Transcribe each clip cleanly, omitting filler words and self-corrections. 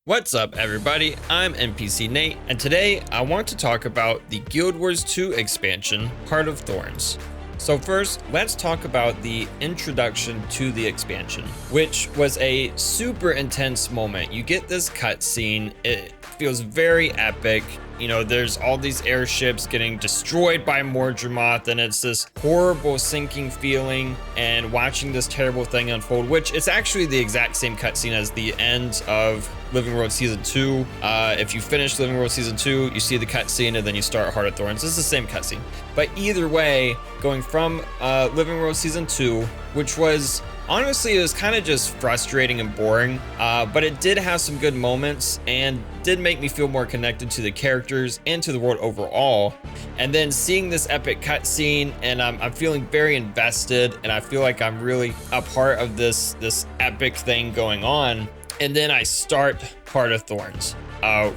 What's up, everybody? I'm NPC Nate, and today I want to talk about the Guild Wars 2 expansion, Heart of Thorns. So first, let's talk about the introduction to the expansion, which was a super intense moment. You get this cutscene, it feels very epic. You know, there's all these airships getting destroyed by Mordremoth, and it's this horrible sinking feeling, and watching this terrible thing unfold, which it's actually the exact same cutscene as the end of Living World Season 2. If you finish Living World Season 2, you see the cutscene, and then you start Heart of Thorns. This is the same cutscene. But either way, going from Living World Season 2, which was honestly, it was kind of just frustrating and boring, but it did have some good moments and did make me feel more connected to the characters and to the world overall. And then seeing this epic cutscene, and I'm feeling very invested, and I feel like I'm really a part of this epic thing going on. And then I start Heart of Thorns,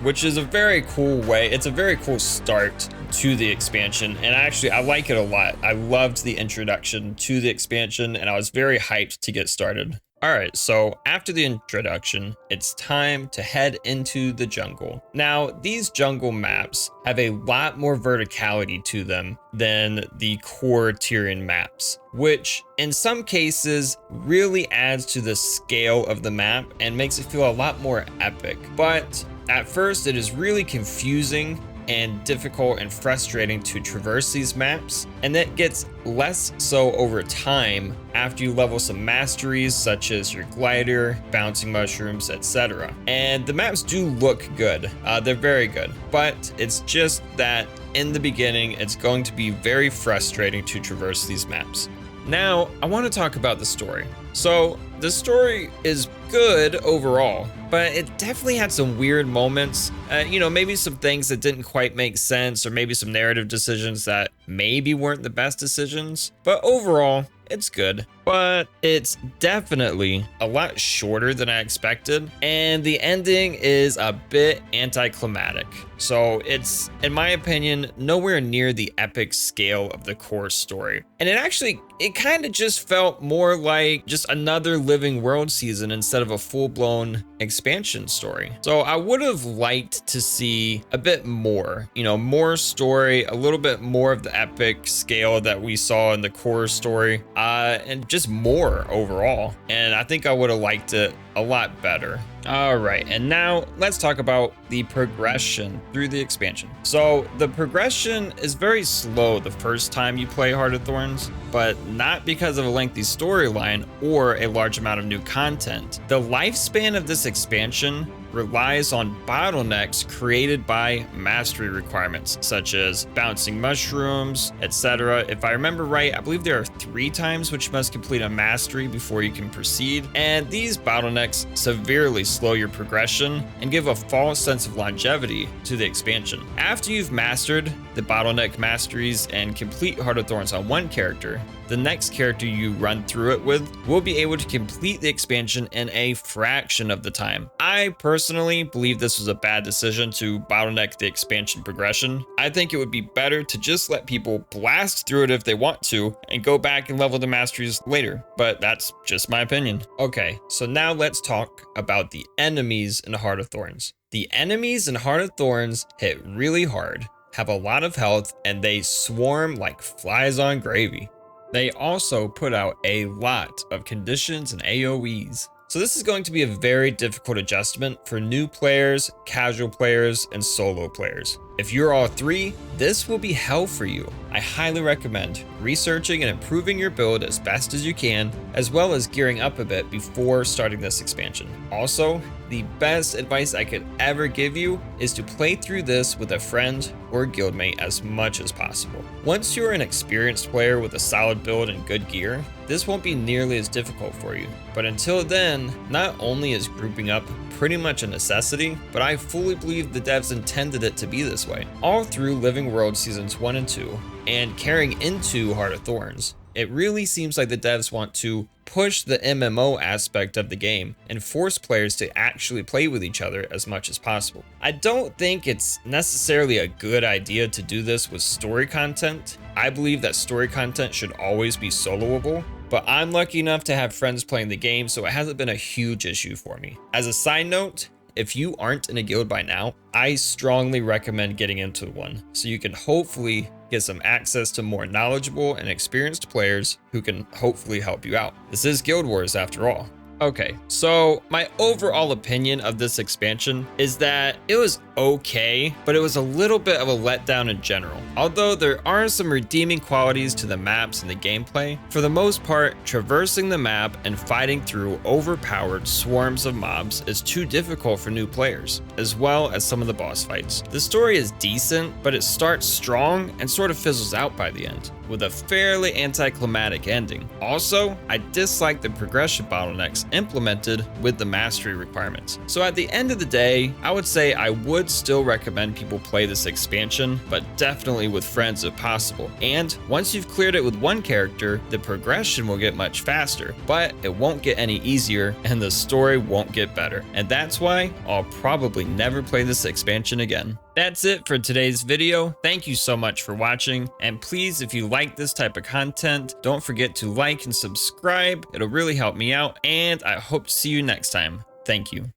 which is a very cool way. It's a very cool start to the expansion, and I like it a lot. I loved the introduction to the expansion, and I was very hyped to get started. All right, so after the introduction, it's time to head into the jungle. Now, these jungle maps have a lot more verticality to them than the core Tyrian maps, which in some cases really adds to the scale of the map and makes it feel a lot more epic. But at first, it is really confusing and difficult and frustrating to traverse these maps, and that gets less so over time after you level some masteries such as your glider, bouncing mushrooms, etc. And the maps do look good, they're very good, but it's just that in the beginning it's going to be very frustrating to traverse these maps. Now, I want to talk about the story. So, the story is good overall, but it definitely had some weird moments. Maybe some things that didn't quite make sense, or maybe some narrative decisions that maybe weren't the best decisions. But overall, it's good. But it's definitely a lot shorter than I expected, and the ending is a bit anticlimactic. So it's, in my opinion, nowhere near the epic scale of the core story. And it kind of just felt more like just another Living World season instead of a full-blown expansion story. So I would have liked to see a bit more, more story, a little bit more of the epic scale that we saw in the core story, and just more overall. And I think I would have liked it a lot better. All right, and now let's talk about the progression through the expansion. So the progression is very slow the first time you play Heart of Thorns, but not because of a lengthy storyline or a large amount of new content. The lifespan of this expansion relies on bottlenecks created by mastery requirements, such as bouncing mushrooms, etc. If I remember right, I believe there are 3 times which you must complete a mastery before you can proceed, and these bottlenecks severely slow your progression and give a false sense of longevity to the expansion. After you've mastered the bottleneck masteries and complete Heart of Thorns on one character, the next character you run through it with will be able to complete the expansion in a fraction of the time. I personally believe this was a bad decision to bottleneck the expansion progression. I think it would be better to just let people blast through it if they want to and go back and level the masteries later, but that's just my opinion. Okay, so now let's talk about the enemies in Heart of Thorns. The enemies in Heart of Thorns hit really hard, have a lot of health, and they swarm like flies on gravy. They also put out a lot of conditions and AoEs. So this is going to be a very difficult adjustment for new players, casual players, and solo players. If you're all 3, this will be hell for you. I highly recommend researching and improving your build as best as you can, as well as gearing up a bit before starting this expansion. Also, the best advice I could ever give you is to play through this with a friend or guildmate as much as possible. Once you're an experienced player with a solid build and good gear, this won't be nearly as difficult for you. But until then, not only is grouping up pretty much a necessity, but I fully believe the devs intended it to be this way. All through Living World Seasons 1 and 2, and carrying into Heart of Thorns, it really seems like the devs want to push the MMO aspect of the game and force players to actually play with each other as much as possible. I don't think it's necessarily a good idea to do this with story content. I believe that story content should always be soloable, but I'm lucky enough to have friends playing the game, so it hasn't been a huge issue for me. As a side note, if you aren't in a guild by now, I strongly recommend getting into one so you can hopefully get some access to more knowledgeable and experienced players who can hopefully help you out. This is Guild Wars after all. Okay, so my overall opinion of this expansion is that it was okay, but it was a little bit of a letdown in general. Although there are some redeeming qualities to the maps and the gameplay, for the most part, traversing the map and fighting through overpowered swarms of mobs is too difficult for new players, as well as some of the boss fights. The story is decent, but it starts strong and sort of fizzles out by the end, with a fairly anticlimactic ending. Also, I dislike the progression bottlenecks implemented with the mastery requirements. So at the end of the day, I would say I would still recommend people play this expansion, but definitely with friends if possible. And once you've cleared it with one character, the progression will get much faster, but it won't get any easier and the story won't get better. And that's why I'll probably never play this expansion again. That's it for today's video. Thank you so much for watching. And please, if you like this type of content, don't forget to like and subscribe. It'll really help me out. And I hope to see you next time. Thank you.